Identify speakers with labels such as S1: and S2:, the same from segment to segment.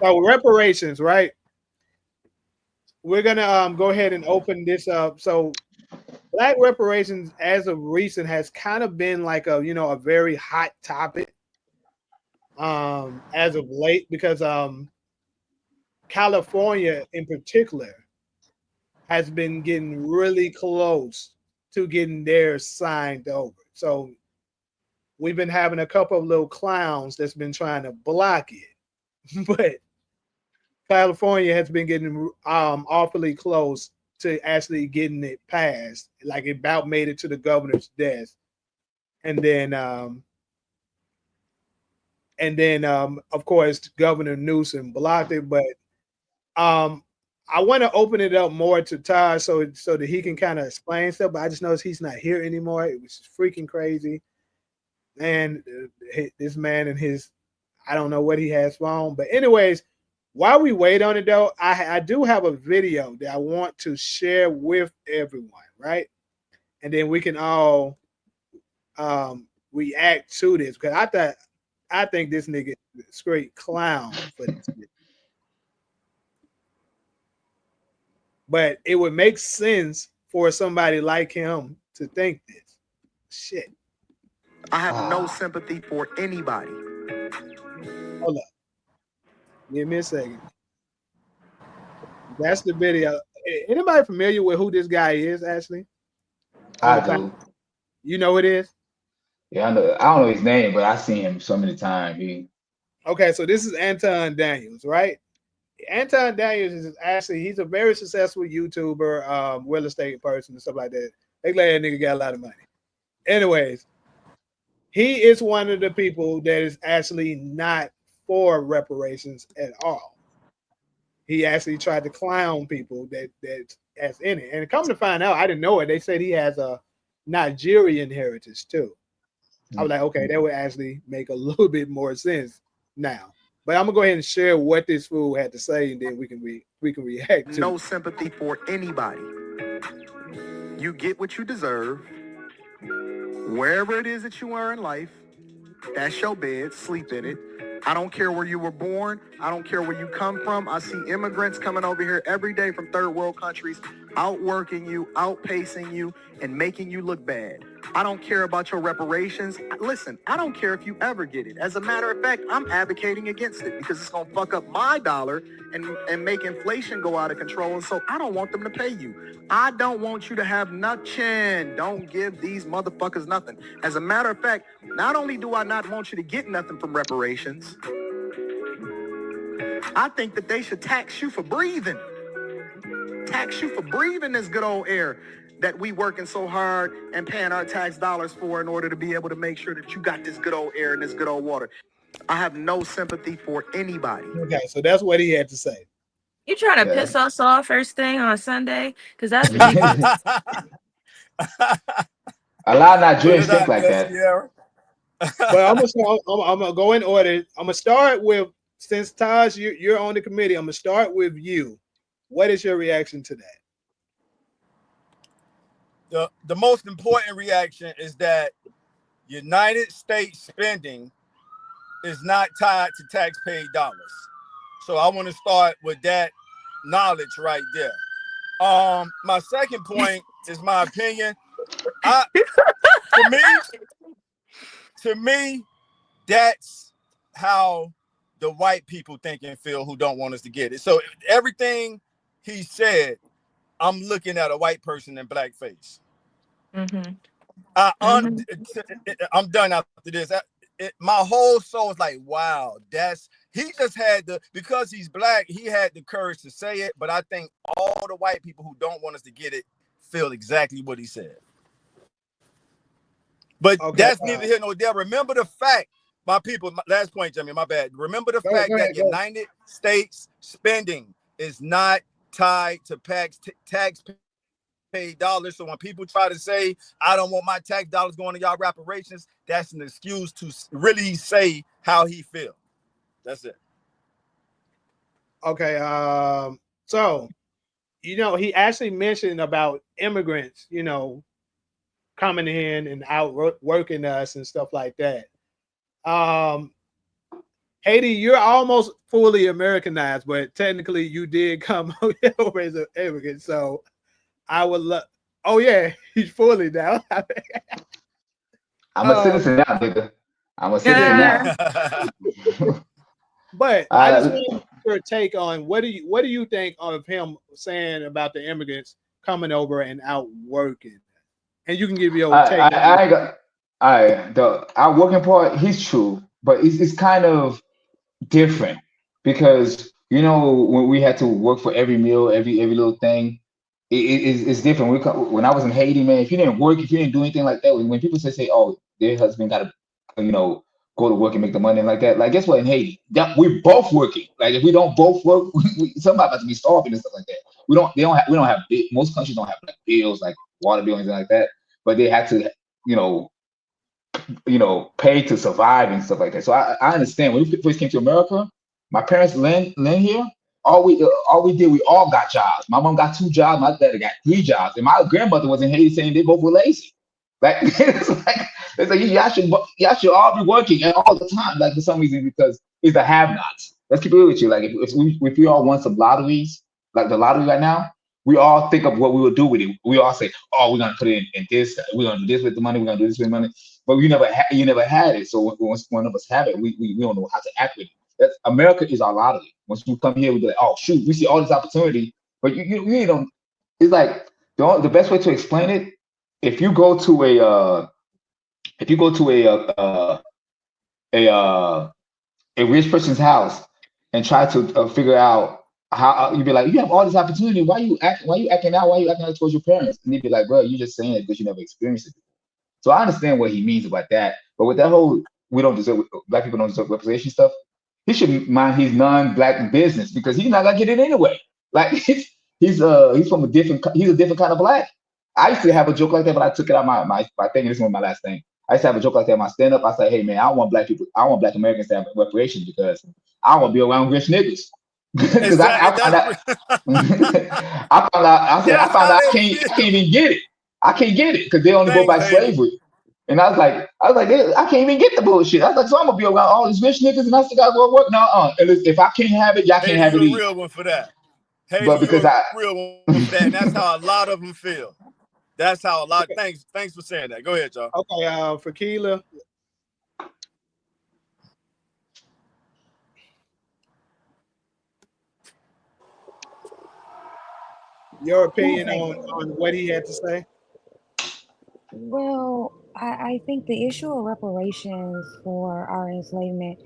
S1: So reparations, right? We're gonna go ahead and open this up. So Black reparations, as of recent, has kind of been like a very hot topic as of late because California in particular has been getting really close to getting theirs signed over. So we've been having a couple of little clowns that's been trying to block it, but California has been getting awfully close to actually getting it passed. Like it about made it to the governor's desk, and then of course Governor Newsom blocked it. But um, I want to open it up more to Todd so that he can kind of explain stuff. But I just noticed he's not here anymore. It was freaking crazy, and this man and his I don't know what he has wrong. But anyways, while we wait on it though, I do have a video that I want to share with everyone, right? And then we can all react to this because I think this nigga is a straight clown for this shit. But it would make sense for somebody like him to think this. Shit.
S2: I have no sympathy for anybody.
S1: Hold up. Give me a second. That's the video. Anybody familiar with who this guy is, Ashley?
S3: I do.
S1: You know who it is?
S3: Yeah, I know. I don't know his name, but I've seen him so many times.
S1: Okay, so this is Anton Daniels, right? Anton Daniels is actually he's a very successful YouTuber, real estate person and stuff like that. They glad that nigga got a lot of money. Anyways, he is one of the people that is actually not for reparations at all. He actually tried to clown people that's in it. And come to find out, I didn't know it. They said he has a Nigerian heritage too. I was like, okay, that would actually make a little bit more sense now. But I'm gonna go ahead and share what this fool had to say, and then we can react to.
S2: No sympathy for anybody. You get what you deserve. Wherever it is that you are in life, that's your bed. Sleep in it. I don't care where you were born. I don't care where you come from. I see immigrants coming over here every day from third world countries, outworking you, outpacing you, and making you look bad. I don't care about your reparations. Listen, I don't care if you ever get it. As a matter of fact, I'm advocating against it because it's going to fuck up my dollar and make inflation go out of control. And so I don't want them to pay you. I don't want you to have nothing. Don't give these motherfuckers nothing. As a matter of fact, not only do I not want you to get nothing from reparations, I think that they should tax you for breathing. Tax you for breathing this good old air that we working so hard and paying our tax dollars for in order to be able to make sure that you got this good old air and this good old water. I have no sympathy for anybody.
S1: Okay, so that's what he had to say.
S4: You trying to piss us off first thing on Sunday? Because that's ridiculous.
S3: A lot of Nigerians think like that.
S1: But I'm gonna go in order. I'm gonna start with, since Taj, you're on the committee. I'm gonna start with you. What is your reaction to that?
S5: The most important reaction is that United States spending is not tied to taxpayer dollars. So I want to start with that knowledge right there. My second point is my opinion. To me, that's how the white people think and feel who don't want us to get it. So everything he said, I'm looking at a white person in blackface.
S4: Mm-hmm.
S5: I'm done after this. My whole soul is like, wow, he just had because he's black, he had the courage to say it. But I think all the white people who don't want us to get it feel exactly what he said. But that's neither here nor there. Remember the fact, my people, last point, Jimmy, my bad. Remember the fact that United States spending is not tied to taxpayer dollars. So when people try to say, I don't want my tax dollars going to y'all reparations, that's an excuse to really say how he feels. That's it.
S1: Okay. So, he actually mentioned about immigrants, coming in and outworking us and stuff like that. Haiti, you're almost fully Americanized, but technically you did come over as an immigrant. So I would love. Oh yeah, he's fully now.
S3: I'm a
S1: um,
S3: citizen now, nigga. I'm a citizen
S1: yeah,
S3: now.
S4: Yeah.
S1: but I just
S3: uh,
S1: want your take on what do you think of him saying about the immigrants coming over and out working, and you can give your take on it.
S3: I got the our working part. He's true, but it's kind of different because when we had to work for every meal, every little thing, it's different. When I was in Haiti, man, if you didn't work, if you didn't do anything like that, when people say, oh, their husband got to, you know, go to work and make the money and like that, like guess what? In Haiti, that we're both working. Like if we don't both work, somebody about to be starving and stuff like that. We don't have most countries don't have like bills like water bill and anything like that, but they had to, you know, pay to survive and stuff like that. So I understand when we first came to America, my parents land here. All we did, we all got jobs. My mom got 2 jobs, my dad got 3 jobs, and my grandmother was in Haiti saying they both were lazy. Like it's like y'all should all be working and all the time, like for some reason because it's the have-nots. Let's keep it real with you. Like if we all won some lotteries, like the lottery right now, we all think of what we would do with it. We all say, "Oh, we're gonna put it in this. We're gonna do this with the money. We're gonna do this with the money." But you never had it. So once one of us have it, we don't know how to act with it. America is our lottery. Once we come here, we be like, oh shoot, we see all this opportunity, but you really don't. It's like the best way to explain it. If you go to a a rich person's house and try to figure out how you be like, you have all this opportunity. Why you acting out? Why you acting out towards your parents? And they'd be like, bro, you just saying it because you never experienced it. So I understand what he means about that. But with that whole we don't deserve black people don't deserve representation stuff, he should mind his non-black business because he's not gonna get it anyway. Like he's from a different kind of black. I used to have a joke like that, but I took it out my thing. This is my last thing. I used to have a joke like that in my stand-up. I say, hey man, I don't want black people, I don't want black Americans to have reparations because I don't want to be around rich niggas. Because
S5: Exactly.
S3: I found out I
S5: That's
S3: found
S5: how
S3: out
S5: they
S3: I
S5: feel.
S3: can't even get it. I can't get it because they only go
S5: Thanks,
S3: by
S5: Haiti.
S3: slavery. And I was like, I can't even get the bullshit. I was like, so I'm gonna be around all these rich niggas and I still gotta go to work. No, and if I can't have it, y'all can't
S5: Haiti,
S3: have
S5: you
S3: it
S5: a
S3: either.
S5: real one for that. Haiti,
S3: But
S5: you
S3: because
S5: a
S3: I
S5: real one for that, and that's how a lot of them feel. That's how a lot.
S1: Okay,
S5: Thanks for saying that. Go ahead, y'all.
S1: okay. For Keela, your opinion on what he had to say.
S6: Well, I think the issue of reparations for our enslavement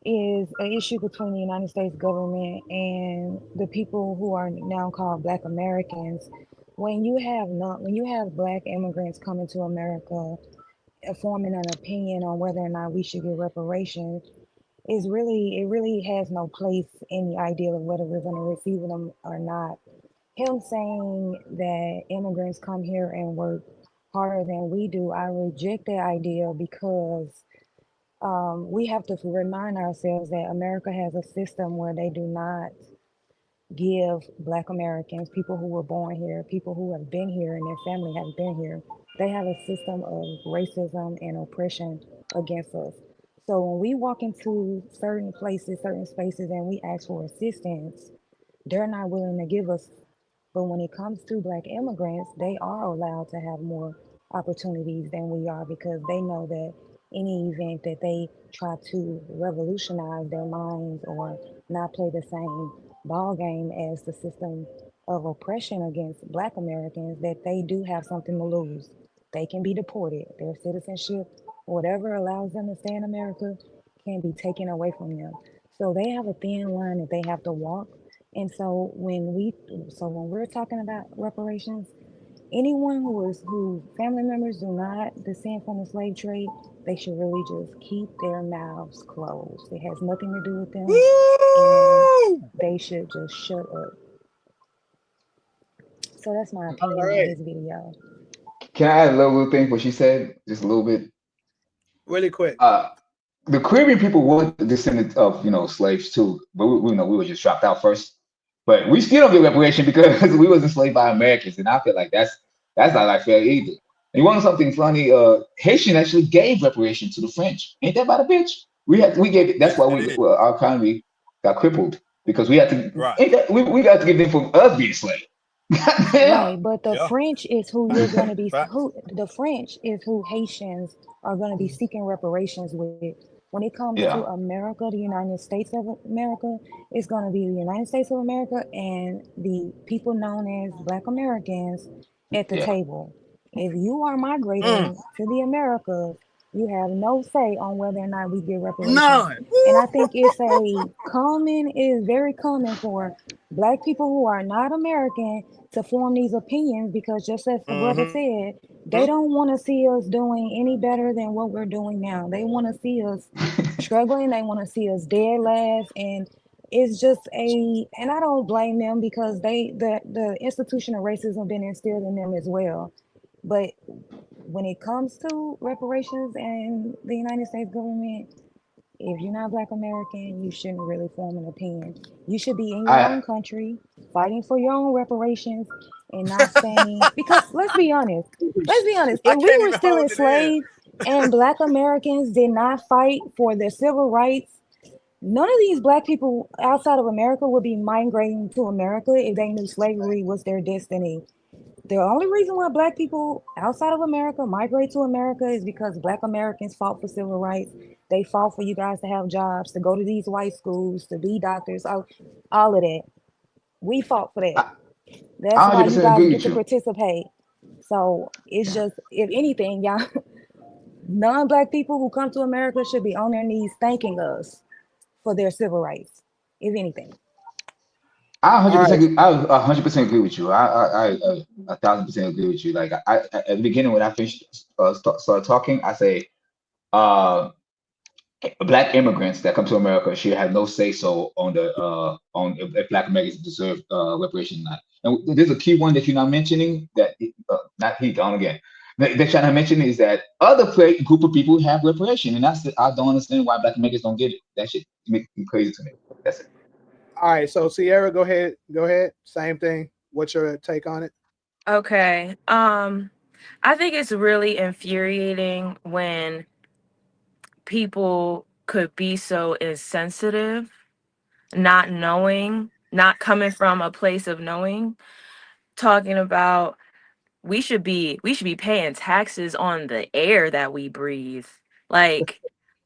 S6: is an issue between the United States government and the people who are now called Black Americans. When you have Black immigrants coming to America, forming an opinion on whether or not we should get reparations, it really has no place in the idea of whether we're going to receive them or not. Him saying that immigrants come here and work harder than we do, I reject that idea because we have to remind ourselves that America has a system where they do not give Black Americans, people who were born here, people who have been here and their family have been here, they have a system of racism and oppression against us. So when we walk into certain places, certain spaces, and we ask for assistance, they're not willing to give us. But when it comes to Black immigrants, they are allowed to have more opportunities than we are because they know that any event that they try to revolutionize their minds or not play the same ball game as the system of oppression against Black Americans, that they do have something to lose. They can be deported. Their citizenship, whatever allows them to stay in America, can be taken away from them. So they have a thin line that they have to walk. And so when we're talking about reparations, anyone who family members do not descend from the slave trade, they should really just keep their mouths closed. It has nothing to do with them, and
S5: Woo!
S6: they should just shut up. So that's my
S1: All
S6: opinion on
S1: right,
S6: his video.
S3: can I add a little thing what she said, just a little bit.
S1: really quick.
S3: Uh, the Caribbean people were descendants of slaves too, but we know we were just dropped out first. But we still don't get reparation because we was enslaved by Americans, and I feel like that's not like fair either. And you want something funny? Haitian actually gave reparation to the French. Ain't that about a bitch? we gave that's
S5: Yes,
S3: why
S5: it is.
S3: our economy got crippled because we had to
S5: Right.
S3: we got to give them for us being slave. Goddamn.
S6: Right, but the
S5: Yeah.
S6: French is who you're going to be
S5: Facts.
S6: who the French is who Haitians are going to be seeking reparations with. When it comes to
S3: Yeah,
S6: America, the United States of America, it's going to be the United States of America and the people known as Black Americans at the
S3: yeah.
S6: table. If you are
S5: Mm.
S6: migrating to the Americas, you have no say on whether or not we get reparations.
S5: None.
S6: And I
S5: Woo!
S6: think it is very common for Black people who are not American to form these opinions because just as the brother
S5: Mm-hmm.
S6: said, they don't want to see us doing any better than what we're doing now. They want to see us struggling, they want to see us dead last, and it's just and I don't blame them because the institution of racism been instilled in them as well. But when it comes to reparations and the United States government, if you're not Black American, you shouldn't really form an opinion. You should be in your
S3: I
S6: own country, fighting for your own reparations, and not saying, because let's be honest,
S5: I
S6: if we
S5: can't
S6: were
S5: even
S6: still
S5: hold it in.
S6: enslaved and Black Americans did not fight for their civil rights, none of these Black people outside of America would be migrating to America if they knew slavery was their destiny. The only reason why Black people outside of America migrate to America is because Black Americans fought for civil rights. They fought for you guys to have jobs, to go to these white schools, to be doctors, all of that. We fought for that.
S3: I
S6: That's
S3: I
S6: why you
S3: 100%
S6: guys
S3: agree
S6: get
S3: with
S6: to
S3: you.
S6: participate. So it's
S3: Yeah.
S6: just, if anything, y'all, non-Black people who come to America should be on their knees thanking us for their civil rights, if anything.
S3: I
S1: All right.
S3: 100% I 100% agree with you. I 1,000% agree with you. Like at the beginning when I finished started talking, I say uh Black immigrants that come to America should have no say so on the on if Black Americans deserve reparation or not. And there's a key one that you're not mentioning that not he gone again. That you're not mentioning is that other group of people have reparation, and I don't understand why Black Americans don't get it. That shit make me crazy to me. That's it.
S1: All right. So Sierra, go ahead. Go ahead. Same thing. What's your take on it?
S4: Okay. I think it's really infuriating when people could be so insensitive, not knowing, not coming from a place of knowing, talking about we should be paying taxes on the air that we breathe. Like,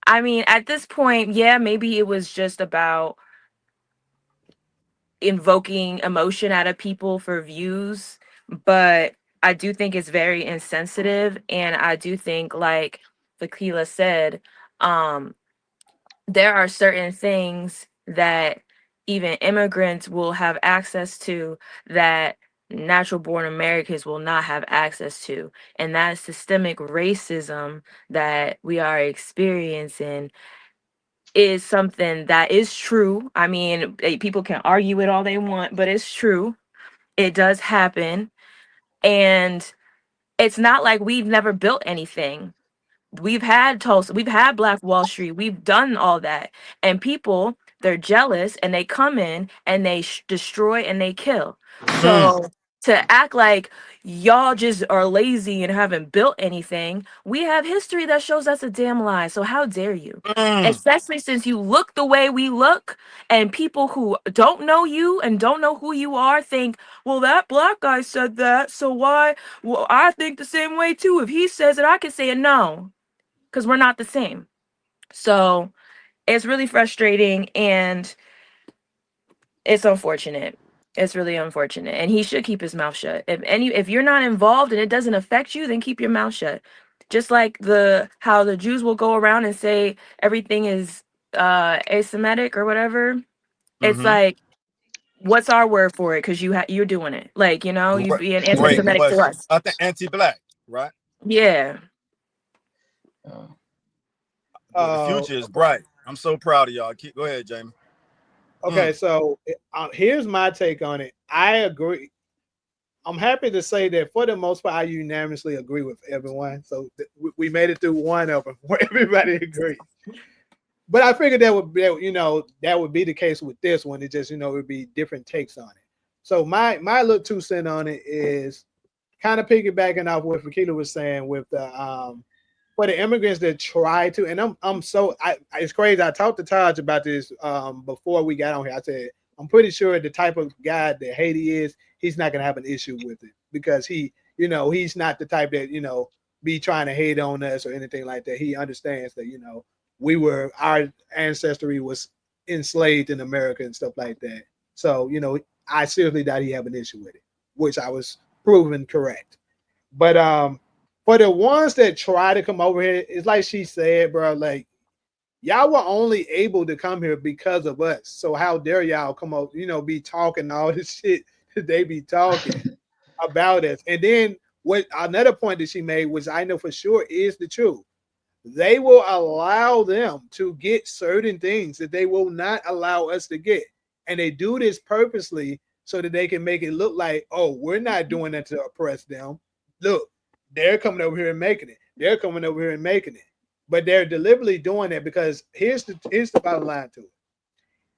S4: I mean, at this point, yeah, maybe it was just about invoking emotion out of people for views, but I do think it's very insensitive, and I do think, like Fakila said, um there are certain things that even immigrants will have access to that natural born Americans will not have access to. And that systemic racism that we are experiencing is something that is true. I mean, people can argue it all they want, but it's true. It does happen. And it's not like we've never built anything. We've had Tulsa, we've had Black Wall Street, we've done all that. And people, they're jealous and they come in and they destroy and they kill.
S5: Mm.
S4: So to act like y'all just are lazy and haven't built anything, we have history that shows that's a damn lie. So how dare you?
S5: Mm.
S4: Especially since you look the way we look, and people who don't know you and don't know who you are think, well, that black guy said that, so why? Well, I think the same way too. If he says it, I can say it. No, because we're not the same. So it's really frustrating and it's unfortunate. It's really unfortunate. And he should keep his mouth shut. If you're not involved and it doesn't affect you, then keep your mouth shut. Just like the how the Jews will go around and say everything is asemitic or whatever. It's
S5: Mm-hmm.
S4: like, what's our word for it? Because you're doing it. Like, you
S5: Great,
S4: being
S5: great
S4: anti-Semitic to
S5: question.
S4: us.
S5: I think anti-black, right?
S4: Yeah.
S3: Uh,
S5: But the future is bright. I'm so proud of y'all. Go ahead, Jamie.
S1: Okay.
S5: Mm.
S1: So here's my take on it. I agree. I'm happy to say that for the most part, I unanimously agree with everyone. So we made it through one of them where everybody agrees. But I figured that would be the case with this one. It just it would be different takes on it. So my little 2 cents on it is kind of piggybacking off what Fakila was saying with the for the immigrants that try to, and it's crazy. I talked to Taj about this before we got on here. I said I'm pretty sure the type of guy that Haiti is, he's not gonna have an issue with it because he's not the type that be trying to hate on us or anything like that. He understands that our ancestry was enslaved in America and stuff like that. So I seriously doubt he have an issue with it, which I was proven correct. But for the ones that try to come over here, it's like she said, bro, like y'all were only able to come here because of us. So how dare y'all come up, be talking all this shit that they be talking about us. And then what another point that she made, which I know for sure is the truth. They will allow them to get certain things that they will not allow us to get. And they do this purposely so that they can make it look like, oh, we're not doing that to oppress them. Look, they're coming over here and making it. They're coming over here and making it. But they're deliberately doing that because here's the bottom line to it.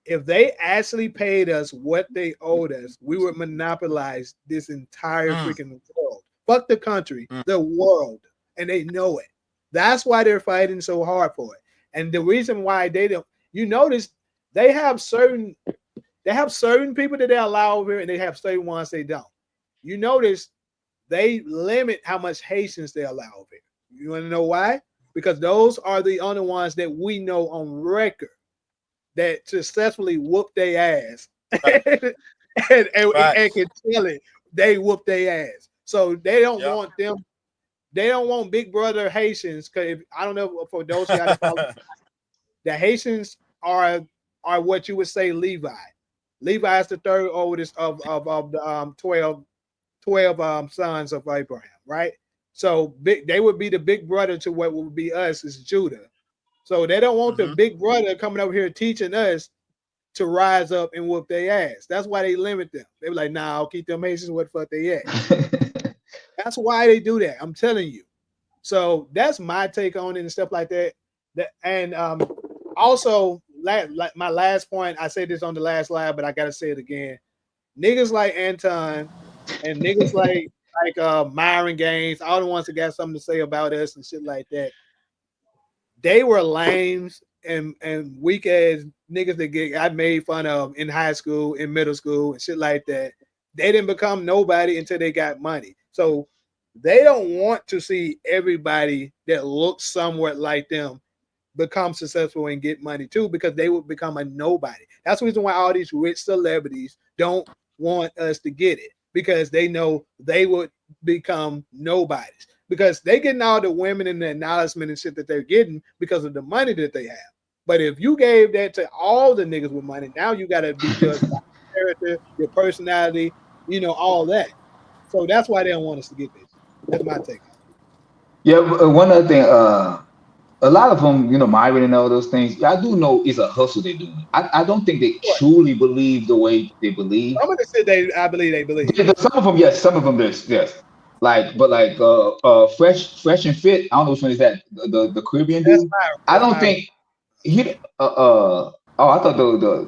S1: If they actually paid us what they owed us, we would monopolize this entire freaking world. Fuck the country, the world. And they know it. That's why they're fighting so hard for it. And the reason why they don't, notice they have certain people that they allow over here and they have certain ones they don't. You notice they limit how much Haitians they allow over here. You want to know why? Because those are the only ones that we know on record that successfully whoop their ass and can tell it they whoop their ass. So they don't want them. They don't want Big Brother Haitians because I don't know for those who got follow, the Haitians are what you would say Levi. Levi is the third oldest of the 12 sons of Abraham, right? So they would be the big brother to what would be us is Judah. So they don't want the big brother coming over here teaching us to rise up and whoop their ass. That's why they limit them. They were like, nah, I'll keep them Haitians what the fuck they at. That's why they do that. I'm telling you. So that's my take on it and stuff like that. And also, like my last point, I said this on the last live, but I gotta say it again. Niggas like Anton and niggas like Myron Gaines, all the ones that got something to say about us and shit like that. They were lames and weak ass niggas that I made fun of in high school, in middle school, and shit like that. They didn't become nobody until they got money. So they don't want to see everybody that looks somewhat like them become successful and get money too, because they would become a nobody. That's the reason why all these rich celebrities don't want us to get it, because they know they would become nobodies, because they getting all the women and the acknowledgement and shit that they're getting because of the money that they have. But if you gave that to all the niggas with money, now you got to be judged by your character, your personality, all that. So that's why they don't want us to get this. That's my take.
S3: Yeah, one other thing, a lot of them, Myron and all those things, I do know it's a hustle they're doing. I don't think they
S1: What?
S3: truly believe the way they believe.
S1: I'm gonna say I believe they believe.
S3: Some of them, yes, some of them, yes. Like, fresh and fit. I don't know which one is that. The Caribbean
S1: That's
S3: dude.
S1: Myron.
S3: I
S1: That's
S3: don't
S1: Myron.
S3: think he. Oh, I thought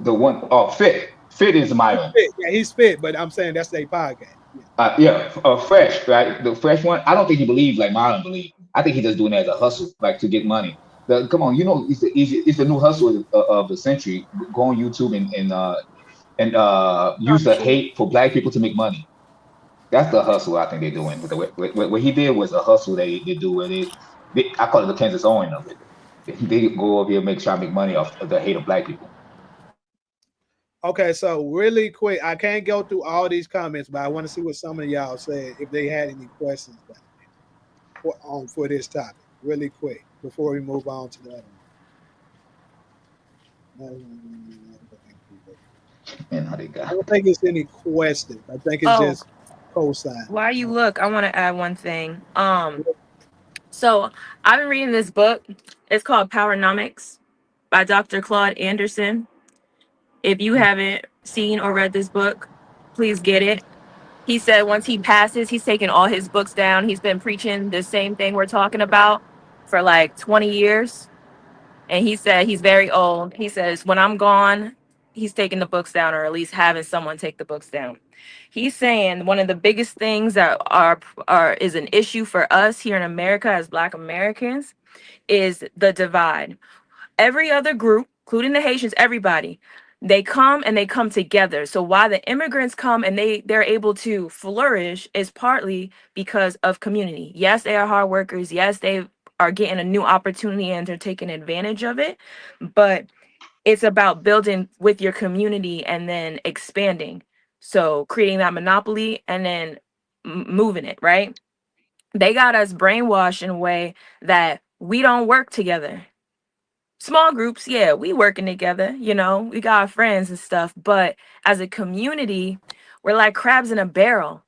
S3: the one. Oh, fit is
S1: He's
S3: Myron.
S1: fit. Yeah, he's fit, but I'm saying that's their podcast. Yeah.
S3: Yeah, fresh, right? The fresh one. I don't think he believed like Marlon believed. I think he's just doing it as a hustle, like to get money. Come on, it's the new hustle of the century. Go on YouTube and
S4: Oh,
S3: use the
S4: shoot.
S3: hate for black people to make money. That's the hustle I think they're doing. What he did was a hustle they do where I call it the Kansas Owen of it. They go over here and try to make money off of the hate of black people.
S1: Okay, so really quick, I can't go through all these comments, but I want to see what some of y'all said if they had any questions for this topic. Really quick before we move on to the other one.
S3: And how they
S1: I
S3: got.
S1: don't think it's any questions. I think it's
S4: Oh,
S1: just cosign.
S4: while you look, I want to add one thing. So I've been reading this book. It's called Powernomics by Dr. Claude Anderson. If you haven't seen or read this book, please get it. He said once he passes, he's taking all his books down. He's been preaching the same thing we're talking about for like 20 years. And he said he's very old. He says, when I'm gone, he's taking the books down, or at least having someone take the books down. He's saying one of the biggest things that is an issue for us here in America as Black Americans is the divide. Every other group, including the Haitians, everybody, they come and they come together. So why the immigrants come and they're able to flourish is partly because of community. Yes, they are hard workers. Yes, they are getting a new opportunity and they're taking advantage of it. But it's about building with your community and then expanding. So creating that monopoly and then moving it, right? They got us brainwashed in a way that we don't work together. Small groups, yeah, we working together, we got our friends and stuff, but as a community, we're like crabs in a barrel,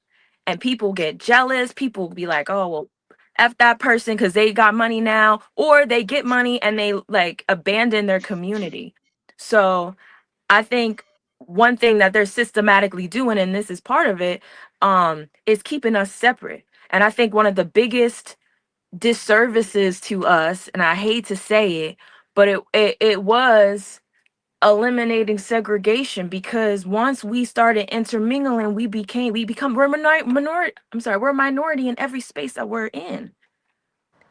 S4: and people get jealous. People be like, oh, well, F that person because they got money now, or they get money and they like abandon their community. So I think one thing that they're systematically doing, and this is part of it, is keeping us separate. And I think one of the biggest disservices to us, and I hate to say it, but it was eliminating segregation, because once we started intermingling, we're a minority in every space that we're in.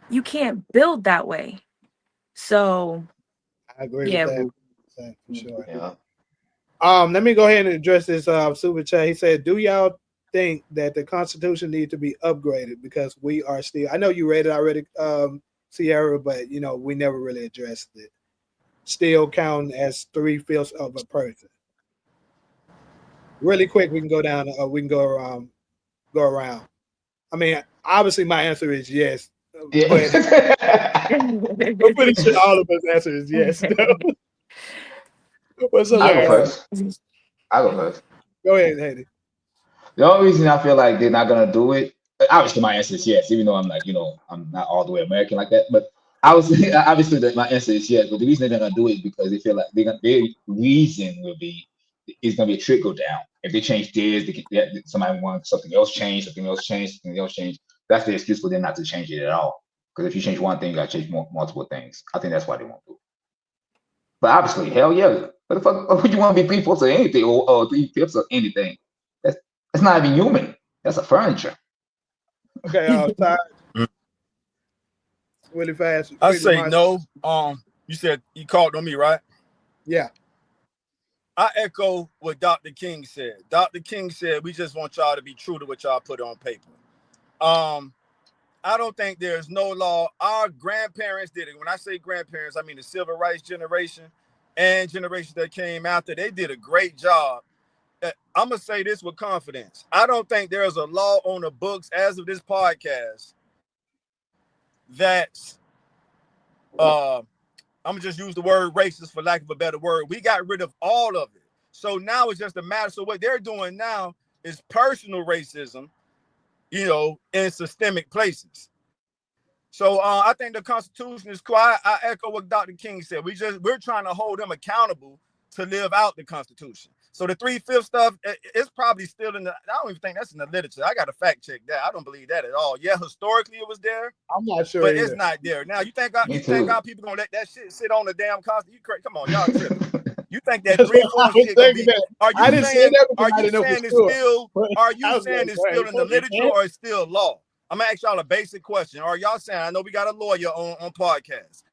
S4: You can't build that way. So
S1: I agree with
S4: yeah.
S1: that for sure.
S3: Yeah.
S1: Let me go ahead and address this super chat. He said, "Do y'all think that the Constitution needs to be upgraded because we are still?" I know you read it already, Sierra, but we never really addressed it. Still counting as 3/5 of a person. Really quick, we can go down. We can go around. Go around. I mean, obviously, my answer is yes, but
S3: Yeah.
S1: I'm pretty sure all of us answer is yes. What's up
S3: I
S1: with
S3: go
S4: Yeah.
S1: that?
S3: first. I go first.
S1: Go ahead, Haiti.
S3: The only reason I feel like they're not gonna do it, obviously my answer is yes, even though I'm like, I'm not all the way American like that. But I was obviously that my answer is yes. But the reason they're gonna do it is because they feel like their reason will be it's gonna be a trickle down. If they change theirs, somebody wants something else changed, something else changed, something else changed. That's the excuse for them not to change it at all. Because if you change one thing, you gotta change multiple things. I think that's why they won't do it. But obviously, hell yeah. What the fuck would you want to be 3/4 of anything or 3/5 of anything? That's not even human. That's a furniture.
S1: Okay, Todd, really fast.
S5: I
S1: Quick
S5: say
S1: reminder.
S5: no. You said you called on me, right?
S1: Yeah.
S5: I echo what Dr. King said. Dr. King said we just want y'all to be true to what y'all put on paper. I don't think there's no law. Our grandparents did it. When I say grandparents, I mean the civil rights generation and generations that came after. They did a great job. I'm going to say this with confidence. I don't think there's a law on the books as of this podcast that's, I'm going to just use the word racist for lack of a better word. We got rid of all of it. So now it's just a matter. So what they're doing now is personal racism, in systemic places. So I think the Constitution is cool. I echo what Dr. King said. We're trying to hold them accountable to live out the Constitution. So the 3/5 stuff, it's probably still I don't even think that's in the literature. I got to fact check that. I don't believe that at all. Yeah, historically it was there.
S1: I'm not sure
S5: but
S1: either.
S5: It's not there. Now, you think
S3: Me too.
S5: our people going to let that shit sit on the damn Constitution? Come on, y'all tripping. You think that
S1: That's what I
S5: 3/4
S1: was
S5: shit going to
S1: thinking
S5: be,
S1: that.
S5: are
S1: I
S5: you
S1: didn't say
S5: saying,
S1: that because I didn't know for sure.
S5: are you
S1: I was
S5: saying
S1: like,
S5: it's still in the
S1: wait,
S5: literature or it's still law? I'm going to ask y'all a basic question. Are y'all saying, I know we got a lawyer on podcast.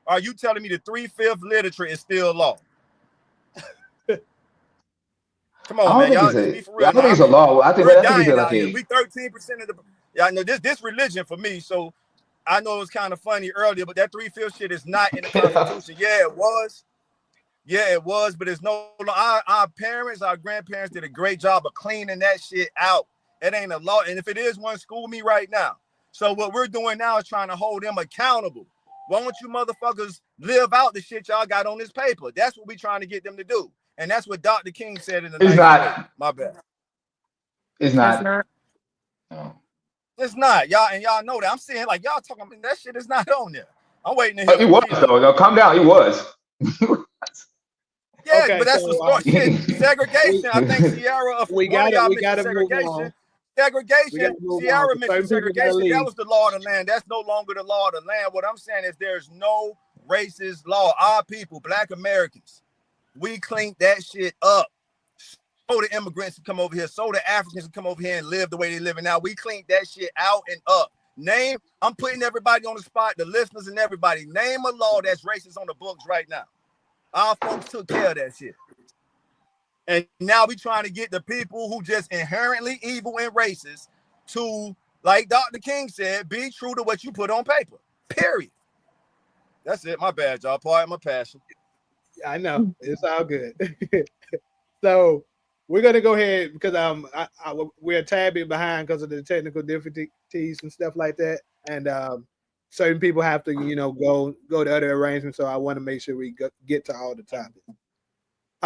S5: Are you telling me the 3/5 literature is still law? Come on, man. Y'all just be for real.
S3: I don't
S5: No,
S3: think
S5: I
S3: it's a
S5: mean,
S3: law. I think it's
S5: dying
S3: like
S5: out here.
S3: a
S5: We 13% of the. Yeah, I know this religion for me. So I know it was kind of funny earlier, but that 3/5 shit is not in the Constitution. Yeah, it was. Yeah, it was, but it's no. Our parents, our grandparents did a great job of cleaning that shit out. It ain't a law, and if it is one, school me right now. So what we're doing now is trying to hold them accountable. Why don't you motherfuckers live out the shit y'all got on this paper? That's what we're trying to get them to do. And that's what Dr. King said in the
S3: it's
S5: nicest way.
S3: not.
S5: My bad.
S3: It's
S4: It's
S3: not.
S4: not.
S3: No.
S5: It's not. Y'all know that. I'm saying like y'all talking about that shit is not on there. I'm waiting to hear
S3: It
S5: from
S3: was
S5: Keela.
S3: though. No, calm down. It was.
S5: Yeah,
S1: Okay,
S5: but that's the
S1: so
S5: story. Shit,
S1: we,
S5: segregation. I think Sierra,
S1: we
S5: one of
S1: got it.
S5: y'all
S1: We
S5: mentioned
S1: got to move on.
S5: segregation.
S1: We got
S5: Segregation.
S1: to move on.
S5: Sierra
S1: 'Cause
S5: mentioned
S1: certain people got to
S5: segregation. That
S1: leave.
S5: was the law of the land. That's no longer the law of the land. What I'm saying is there's no racist law. Our people, Black Americans, we cleaned that shit up. So the immigrants can come over here, so the Africans can come over here and live the way they living now. We cleaned that shit out and up. I'm putting everybody on the spot, the listeners and everybody. Name a law that's racist on the books right now. Our folks took care of that shit. And now we trying to get the people who just inherently evil and racist to, like Dr. King said, be true to what you put on paper. Period. That's it. My bad, y'all. Part of my passion.
S1: I know it's all good. So we're gonna go ahead because we're a tad bit behind because of the technical difficulties and stuff like that, and certain people have to go to other arrangements. So I want to make sure we get to all the topics.